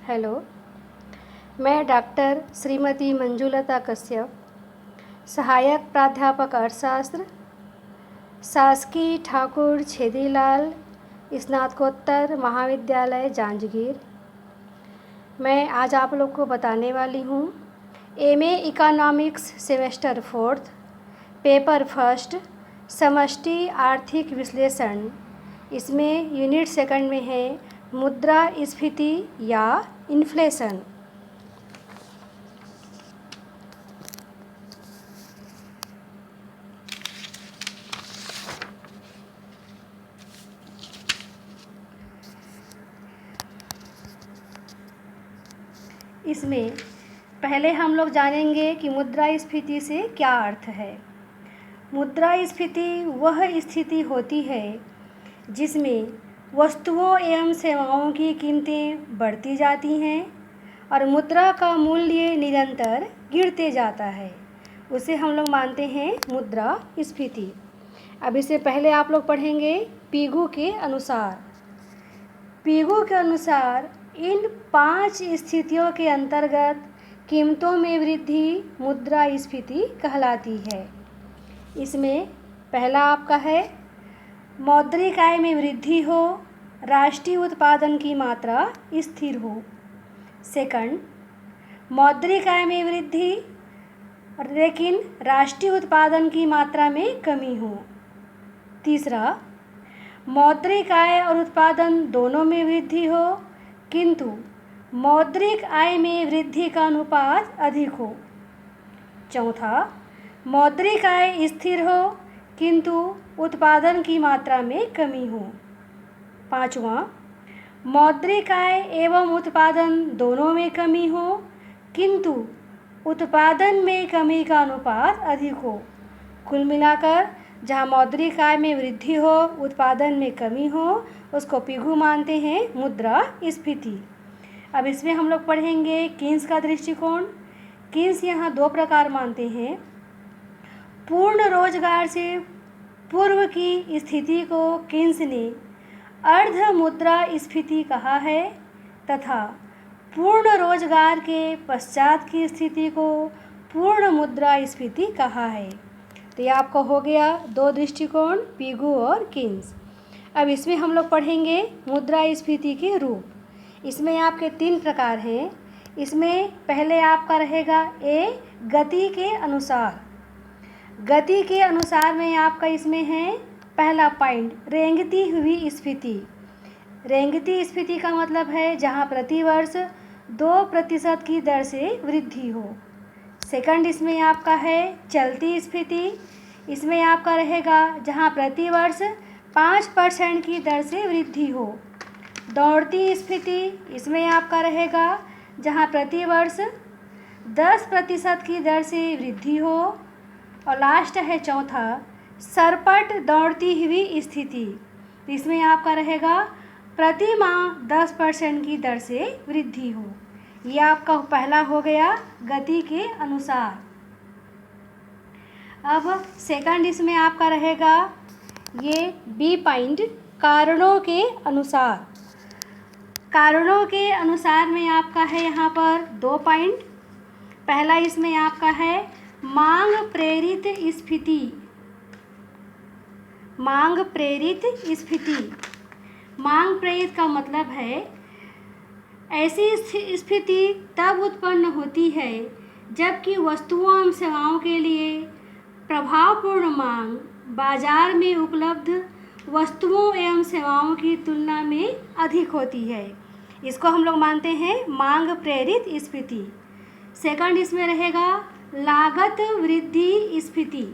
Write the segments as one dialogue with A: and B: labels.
A: Hello, मैं doctor Shrimati Manjulata Kashyap, सहायक प्राध्यापक अर्थशास्त्र, शासकीय ठाकुर छेदीलाल स्नातकोत्तर महाविद्यालय जांजगीर। मैं आज आप लोग को बताने वाली हूँ MA economics semester 4 paper first समष्टि आर्थिक विश्लेषण। इसमें यूनिट सेकंड में है मुद्रास्फीति या इन्फ्लेशन। इसमें पहले हम लोग जानेंगे कि मुद्रास्फीति से क्या अर्थ है। मुद्रास्फीति वह स्थिति होती है जिसमें वस्तुओं एवं सेवाओं की कीमतें बढ़ती जाती हैं और मुद्रा का मूल्य निरंतर गिरते जाता है, उसे हम लोग मानते हैं मुद्रास्फीति। अब इससे पहले आप लोग पढ़ेंगे पीगू के अनुसार। पीगू के अनुसार इन 5 स्थितियों के अंतर्गत कीमतों में वृद्धि मुद्रास्फीति कहलाती है। इसमें पहला आपका है मौद्रिक आय में वृद्धि हो, राष्ट्रीय उत्पादन की मात्रा स्थिर हो। सेकंड, मौद्रिक आय में वृद्धि लेकिन राष्ट्रीय उत्पादन की मात्रा में कमी हो। तीसरा, मौद्रिक आय और उत्पादन दोनों में वृद्धि हो किंतु मौद्रिक आय में वृद्धि का अनुपात अधिक हो। चौथा, मौद्रिक आय स्थिर हो किंतु उत्पादन की मात्रा में कमी हो। पाँचवा, मौद्रिक आय एवं उत्पादन दोनों में कमी हो किंतु उत्पादन में कमी का अनुपात अधिक हो। कुल मिलाकर जहाँ मौद्रिक आय में वृद्धि हो, उत्पादन में कमी हो, उसको पीगू मानते हैं मुद्रास्फीति। अब इसमें हम लोग पढ़ेंगे कीन्स का दृष्टिकोण। कीन्स यहाँ 2 प्रकार मानते हैं। पूर्ण रोजगार से पूर्व की स्थिति को कीन्स ने अर्ध मुद्रास्फीति कहा है तथा पूर्ण रोजगार के पश्चात की स्थिति को पूर्ण मुद्रास्फीति कहा है। तो ये आपका हो गया 2 दृष्टिकोण, पीगू और कीन्स। अब इसमें हम लोग पढ़ेंगे मुद्रास्फीति के रूप। इसमें आपके 3 प्रकार हैं। इसमें पहले आपका रहेगा ए गति के अनुसार। गति के अनुसार में आपका इसमें है पहला पॉइंट रेंगती हुई स्फीति। रेंगती स्फीति का मतलब है जहाँ प्रतिवर्ष 2% की दर से वृद्धि हो। सेकंड, इसमें आपका है चलती स्फीति। इसमें आपका रहेगा जहाँ प्रतिवर्ष 5% की दर से वृद्धि हो। दौड़ती स्फीति, इसमें आपका रहेगा जहाँ प्रतिवर्ष 10% की दर से वृद्धि हो। और लास्ट है चौथा सरपट दौड़ती हुई स्थिति। इसमें आपका रहेगा प्रति माह 10% की दर से वृद्धि हो। ये आपका पहला हो गया गति के अनुसार। अब सेकंड इसमें आपका रहेगा ये बी पॉइंट कारणों के अनुसार। कारणों के अनुसार में आपका है यहाँ पर 2 पॉइंट। पहला इसमें आपका है मांग प्रेरित स्फीति। मांग प्रेरित स्फीति, मांग प्रेरित का मतलब है ऐसी स्थिति तब उत्पन्न होती है जबकि वस्तुओं एवं सेवाओं के लिए प्रभावपूर्ण मांग बाजार में उपलब्ध वस्तुओं एवं सेवाओं की तुलना में अधिक होती है। इसको हम लोग मानते हैं मांग प्रेरित स्फीति। सेकंड इसमें रहेगा लागत वृद्धि स्फीति।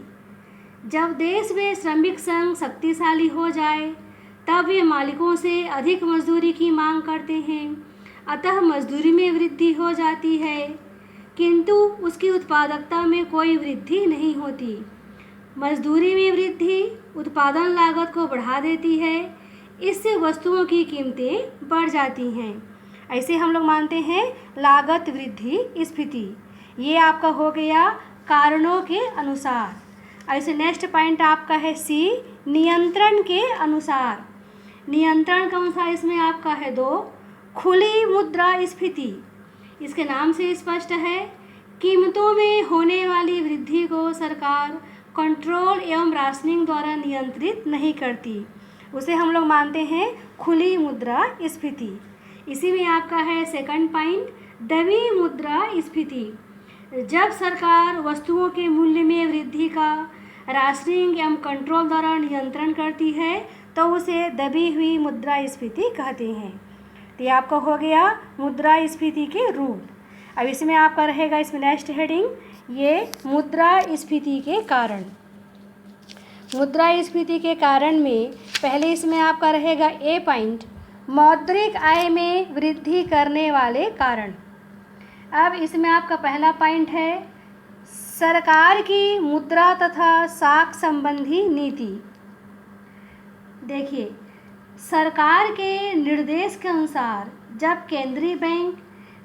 A: जब देश में श्रमिक संघ शक्तिशाली हो जाए तब वे मालिकों से अधिक मजदूरी की मांग करते हैं, अतः मजदूरी में वृद्धि हो जाती है किंतु उसकी उत्पादकता में कोई वृद्धि नहीं होती। मजदूरी में वृद्धि उत्पादन लागत को बढ़ा देती है, इससे वस्तुओं की कीमतें बढ़ जाती हैं। ऐसे हम लोग मानते हैं लागत वृद्धि स्फीति। ये आपका हो गया कारणों के अनुसार। ऐसे नेक्स्ट पॉइंट आपका है सी नियंत्रण के अनुसार। नियंत्रण के अनुसार इसमें आपका है 2 खुली मुद्रास्फीति, इसके नाम से स्पष्ट है, कीमतों में होने वाली वृद्धि को सरकार कंट्रोल एवं राशनिंग द्वारा नियंत्रित नहीं करती, उसे हम लोग मानते हैं खुली मुद्रास्फीति। इसी में आपका है सेकंड पॉइंट, दबी मुद्रास्फीति। जब सरकार वस्तुओं के मूल्य में वृद्धि का राशनिंग एवं कंट्रोल द्वारा नियंत्रण करती है तो उसे दबी हुई मुद्रास्फीति कहते हैं। तो ये आपका हो गया मुद्रास्फीति के रूप। अब इसमें आपका रहेगा, इसमें नेक्स्ट हेडिंग, ये मुद्रास्फीति के कारण। मुद्रास्फीति के कारण में पहले इसमें आपका रहेगा ए पॉइंट, मौद्रिक आय में वृद्धि करने वाले कारण। अब इसमें आपका पहला पॉइंट है सरकार की मुद्रा तथा साख संबंधी नीति। देखिए, सरकार के निर्देश के अनुसार जब केंद्रीय बैंक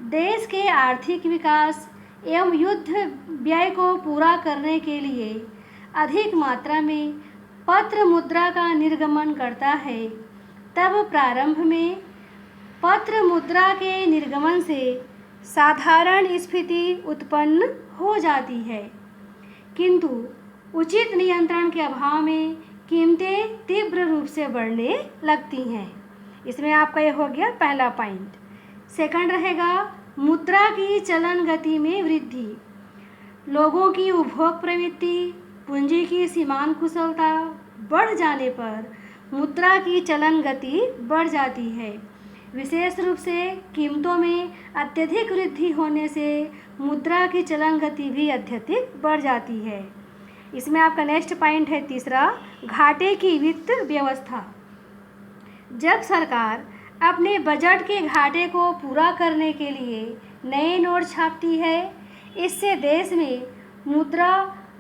A: देश के आर्थिक विकास एवं युद्ध व्यय को पूरा करने के लिए अधिक मात्रा में पत्र मुद्रा का निर्गमन करता है, तब प्रारंभ में पत्र मुद्रा के निर्गमन से साधारण स्फीति उत्पन्न हो जाती है, किंतु उचित नियंत्रण के अभाव में कीमतें तीव्र रूप से बढ़ने लगती हैं। इसमें आपका ये हो गया पहला पॉइंट। सेकंड रहेगा मुद्रा की चलन गति में वृद्धि। लोगों की उपभोग प्रवृत्ति, पूंजी की सीमांत कुशलता बढ़ जाने पर मुद्रा की चलन गति बढ़ जाती है। विशेष रूप से कीमतों में अत्यधिक वृद्धि होने से मुद्रा की चलन गति भी अत्यधिक बढ़ जाती है। इसमें आपका नेक्स्ट पॉइंट है तीसरा, घाटे की वित्त व्यवस्था। जब सरकार अपने बजट के घाटे को पूरा करने के लिए नए नोट छापती है, इससे देश में मुद्रा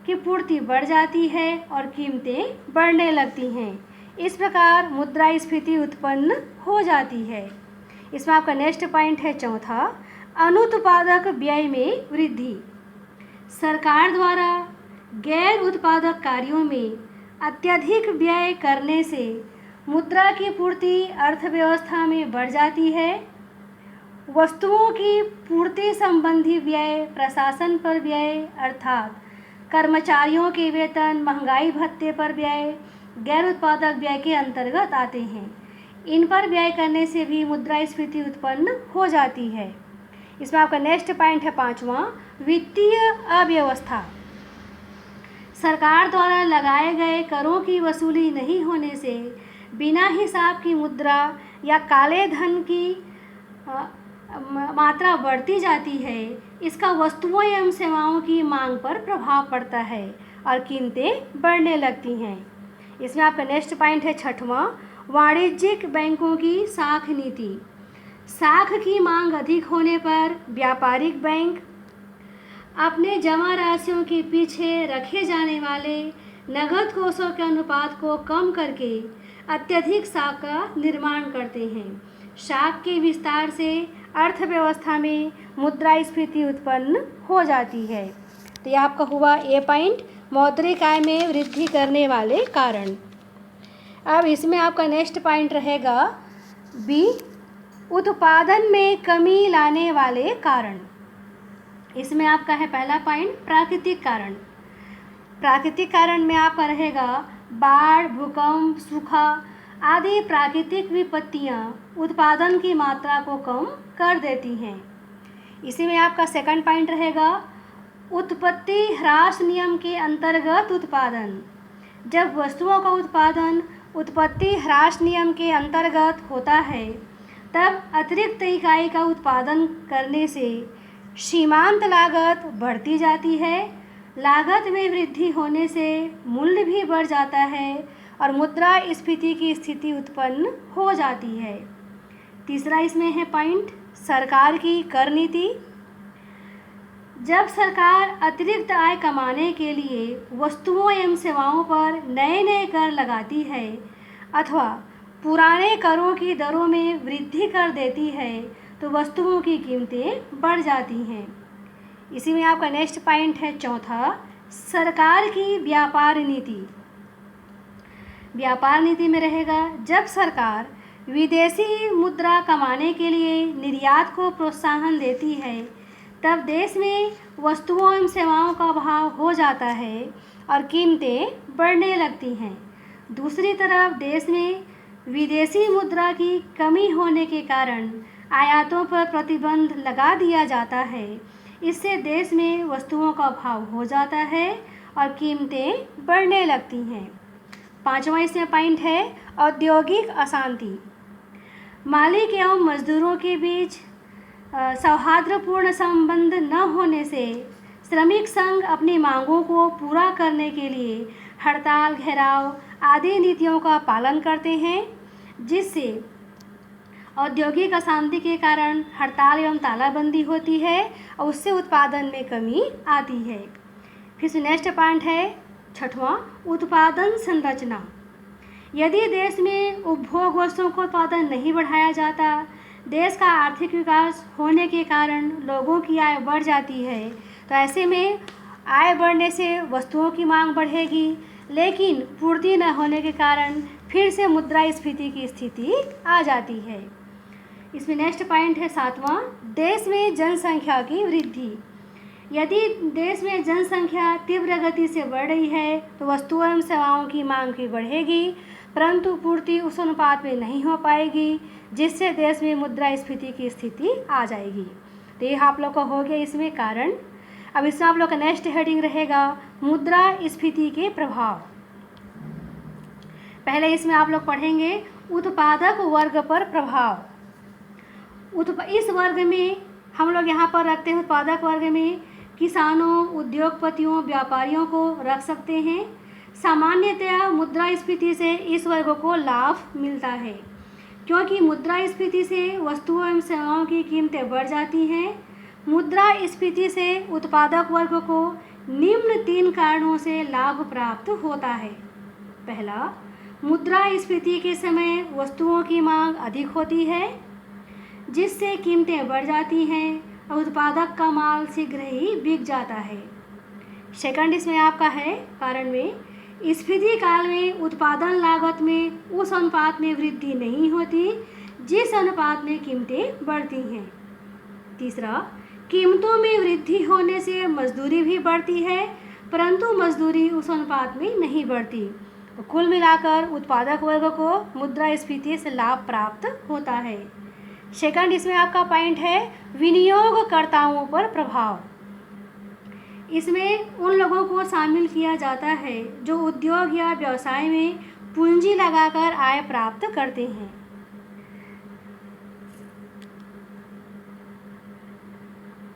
A: की पूर्ति बढ़ जाती है और कीमतें बढ़ने लगती हैं। इस प्रकार मुद्रास्फीति उत्पन्न हो जाती है। इसमें आपका नेक्स्ट पॉइंट है चौथा, अनुत्पादक व्यय में वृद्धि। सरकार द्वारा गैर उत्पादक कार्यों में अत्यधिक व्यय करने से मुद्रा की पूर्ति अर्थव्यवस्था में बढ़ जाती है। वस्तुओं की पूर्ति संबंधी व्यय, प्रशासन पर व्यय अर्थात कर्मचारियों के वेतन, महंगाई भत्ते पर व्यय गैर उत्पादक व्यय के अंतर्गत आते हैं। इन पर व्यय करने से भी मुद्रास्फीति उत्पन्न हो जाती है। इसमें आपका नेक्स्ट पॉइंट है पांचवा, वित्तीय अव्यवस्था। सरकार द्वारा लगाए गए करों की वसूली नहीं होने से बिना हिसाब की मुद्रा या काले धन की मात्रा बढ़ती जाती है। इसका वस्तुओं एवं सेवाओं की मांग पर प्रभाव पड़ता है और कीमतें बढ़ने लगती हैं। इसमें आपका नेक्स्ट पॉइंट है छठवां, वाणिज्यिक बैंकों की साख नीति। साख की मांग अधिक होने पर व्यापारिक बैंक अपने जमा राशियों के पीछे रखे जाने वाले नगद कोषों के अनुपात को कम करके अत्यधिक साख का निर्माण करते हैं। साख के विस्तार से अर्थव्यवस्था में मुद्रास्फीति उत्पन्न हो जाती है। तो ये आपका हुआ ए पॉइंट, मौद्रिक आय में वृद्धि करने वाले कारण। अब इसमें आपका नेक्स्ट पॉइंट रहेगा बी, उत्पादन में कमी लाने वाले कारण। इसमें आपका है पहला पॉइंट, प्राकृतिक कारण। प्राकृतिक कारण में आपका रहेगा बाढ़, भूकंप, सूखा आदि प्राकृतिक विपत्तियां उत्पादन की मात्रा को कम कर देती हैं। इसी में आपका सेकंड पॉइंट रहेगा उत्पत्ति ह्रास नियम के अंतर्गत उत्पादन। जब वस्तुओं का उत्पादन उत्पत्ति ह्रास नियम के अंतर्गत होता है, तब अतिरिक्त इकाई का उत्पादन करने से सीमांत लागत बढ़ती जाती है। लागत में वृद्धि होने से मूल्य भी बढ़ जाता है और मुद्रास्फीति की स्थिति उत्पन्न हो जाती है। तीसरा इसमें है पॉइंट, सरकार की कर नीति। जब सरकार अतिरिक्त आय कमाने के लिए वस्तुओं एवं सेवाओं पर नए नए कर लगाती है अथवा पुराने करों की दरों में वृद्धि कर देती है, तो वस्तुओं की कीमतें बढ़ जाती हैं। इसी में आपका नेक्स्ट पॉइंट है चौथा, सरकार की व्यापार नीति। व्यापार नीति में रहेगा जब सरकार विदेशी मुद्रा कमाने के लिए निर्यात को प्रोत्साहन देती है, तब देश में वस्तुओं एवं सेवाओं का अभाव हो जाता है और कीमतें बढ़ने लगती हैं। दूसरी तरफ देश में विदेशी मुद्रा की कमी होने के कारण आयातों पर प्रतिबंध लगा दिया जाता है। इससे देश में वस्तुओं का अभाव हो जाता है और कीमतें बढ़ने लगती हैं। पांचवा इसमें पॉइंट है औद्योगिक अशांति। मालिक एवं मजदूरों के बीच सौहार्दपूर्ण संबंध न होने से श्रमिक संघ अपनी मांगों को पूरा करने के लिए हड़ताल, घेराव आदि नीतियों का पालन करते हैं, जिससे औद्योगिक अशांति के कारण हड़ताल एवं तालाबंदी होती है और उससे उत्पादन में कमी आती है। फिर नेक्स्ट पॉइंट है छठवां, उत्पादन संरचना। यदि देश में उपभोग वस्तुओं का उत्पादन नहीं बढ़ाया जाता, देश का आर्थिक विकास होने के कारण लोगों की आय बढ़ जाती है। तो ऐसे में आय बढ़ने से वस्तुओं की मांग बढ़ेगी, लेकिन पूर्ति न होने के कारण फिर से मुद्रास्फीति की स्थिति आ जाती है। इसमें नेक्स्ट पॉइंट है सातवां, देश में जनसंख्या की वृद्धि। यदि देश में जनसंख्या तीव्र गति से बढ़ रही है तो वस्तुओं एवं सेवाओं की मांग भी बढ़ेगी, परंतु पूर्ति उस अनुपात में नहीं हो पाएगी, जिससे देश में मुद्रास्फीति की स्थिति आ जाएगी। तो ये आप लोग का हो गया इसमें कारण। अब इसमें आप लोग का नेक्स्ट हेडिंग रहेगा मुद्रास्फीति के प्रभाव। पहले इसमें आप लोग पढ़ेंगे उत्पादक वर्ग पर प्रभाव। इस वर्ग में हम लोग यहाँ पर रखते हैं, उत्पादक वर्ग में किसानों, उद्योगपतियों, व्यापारियों को रख सकते हैं। सामान्यतया मुद्रास्फीति से इस वर्ग को लाभ मिलता है, क्योंकि मुद्रास्फीति से वस्तुओं एवं सेवाओं की कीमतें बढ़ जाती हैं। मुद्रास्फीति से उत्पादक वर्ग को निम्न 3 कारणों से लाभ प्राप्त होता है। पहला, मुद्रास्फीति के समय वस्तुओं की मांग अधिक होती है, जिससे कीमतें बढ़ जाती हैं और उत्पादक का माल शीघ्र ही बिक जाता है। सेकंड इसमें आपका है कारण में स्फीति काल में उत्पादन लागत में उस अनुपात में वृद्धि नहीं होती जिस अनुपात में कीमतें बढ़ती हैं। तीसरा, कीमतों में वृद्धि होने से मजदूरी भी बढ़ती है, परंतु मजदूरी उस अनुपात में नहीं बढ़ती। कुल मिलाकर उत्पादक वर्ग को मुद्रास्फीति से लाभ प्राप्त होता है। सेकंड इसमें आपका पॉइंट है विनियोगकर्ताओं पर प्रभाव। इसमें उन लोगों को शामिल किया जाता है जो उद्योग या व्यवसाय में पूंजी लगाकर आय प्राप्त करते हैं।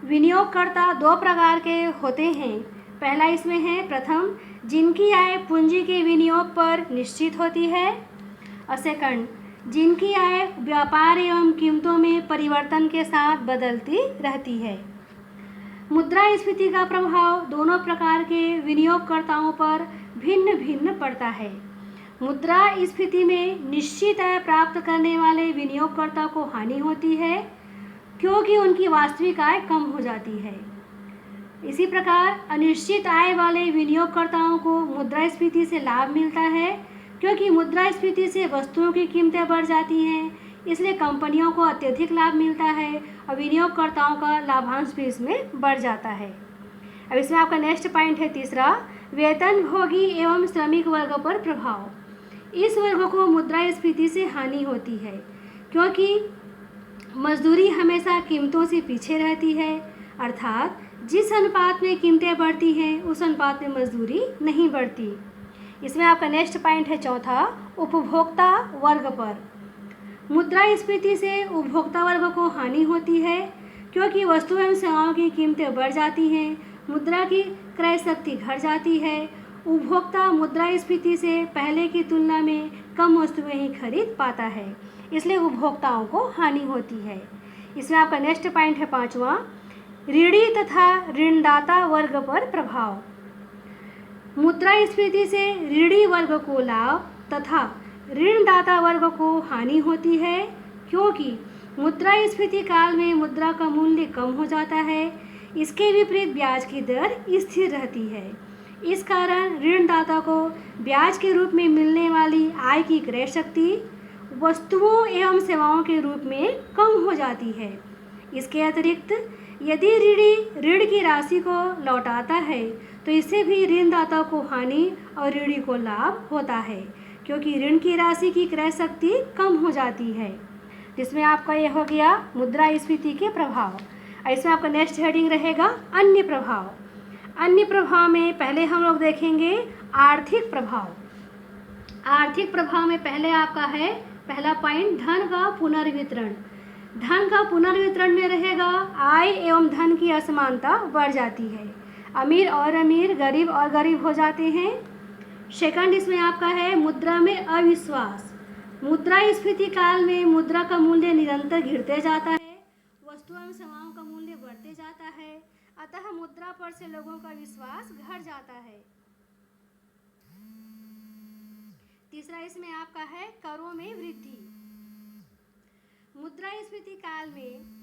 A: विनियोगकर्ता 2 प्रकार के होते हैं। पहला इसमें है प्रथम, जिनकी आय पूंजी के विनियोग पर निश्चित होती है, और सेकंड, जिनकी आय व्यापार एवं कीमतों में परिवर्तन के साथ बदलती रहती है। मुद्रास्फीति का प्रभाव दोनों प्रकार के विनियोगकर्ताओं पर भिन्न भिन्न पड़ता है। मुद्रास्फीति में निश्चित आय प्राप्त करने वाले विनियोगकर्ता को हानि होती है, क्योंकि उनकी वास्तविक आय कम हो जाती है। इसी प्रकार अनिश्चित आय वाले विनियोगकर्ताओं को मुद्रास्फीति से लाभ मिलता है, क्योंकि मुद्रास्फीति से वस्तुओं की कीमतें बढ़ जाती हैं, इसलिए कंपनियों को अत्यधिक लाभ मिलता है और विनियोगकर्ताओं का लाभांश भी इसमें बढ़ जाता है। अब इसमें आपका नेक्स्ट पॉइंट है तीसरा, वेतनभोगी एवं श्रमिक वर्ग पर प्रभाव। इस वर्ग को मुद्रास्फीति से हानि होती है, क्योंकि मजदूरी हमेशा कीमतों से पीछे रहती है, अर्थात जिस अनुपात में कीमतें बढ़ती हैं उस अनुपात में मजदूरी नहीं बढ़ती। इसमें आपका नेक्स्ट पॉइंट है चौथा, उपभोक्ता वर्ग पर। मुद्रास्फीति से उपभोक्ता वर्ग को हानि होती है, क्योंकि वस्तु एवं सेवाओं की कीमतें बढ़ जाती हैं, मुद्रा की क्रय शक्ति घट जाती है। उपभोक्ता मुद्रास्फीति से पहले की तुलना में कम वस्तुएं ही खरीद पाता है, इसलिए उपभोक्ताओं को हानि होती है। इसमें आपका नेक्स्ट पॉइंट है पांचवा, ऋणी तथा ऋणदाता वर्ग पर प्रभाव। मुद्रास्फीति से ऋणी वर्ग को लाभ तथा ऋणदाता वर्ग को हानि होती है, क्योंकि मुद्रास्फीति काल में मुद्रा का मूल्य कम हो जाता है। इसके विपरीत ब्याज की दर स्थिर रहती है। इस कारण ऋणदाता को ब्याज के रूप में मिलने वाली आय की क्रय शक्ति वस्तुओं एवं सेवाओं के रूप में कम हो जाती है। इसके अतिरिक्त यदि ऋणी ऋण की राशि को लौटाता है तो इससे भी ऋणदाता को हानि और ऋणी को लाभ होता है, क्योंकि ऋण की राशि की क्रय शक्ति कम हो जाती है। जिसमें आपका ये हो गया मुद्रास्फीति के प्रभाव। इसमें आपका नेक्स्ट हेडिंग रहेगा अन्य प्रभाव। अन्य प्रभाव में पहले हम लोग देखेंगे आर्थिक प्रभाव। आर्थिक प्रभाव में पहले आपका है पहला पॉइंट धन का पुनर्वितरण। धन का पुनर्वितरण में रहेगा आय एवं धन की असमानता बढ़ जाती है। अमीर और अमीर, गरीब और गरीब हो जाते हैं। सेकंड इसमें आपका है मुद्रा में अविश्वास। मुद्रास्फीति काल में मुद्रा का मूल्य निरंतर गिरते जाता है, वस्तुओं एवं सेवाओं का मूल्य बढ़ते जाता है, अतः मुद्रा पर से लोगों का विश्वास घट जाता है। तीसरा इसमें आपका है करों में वृद्धि। मुद्रास्फीति काल में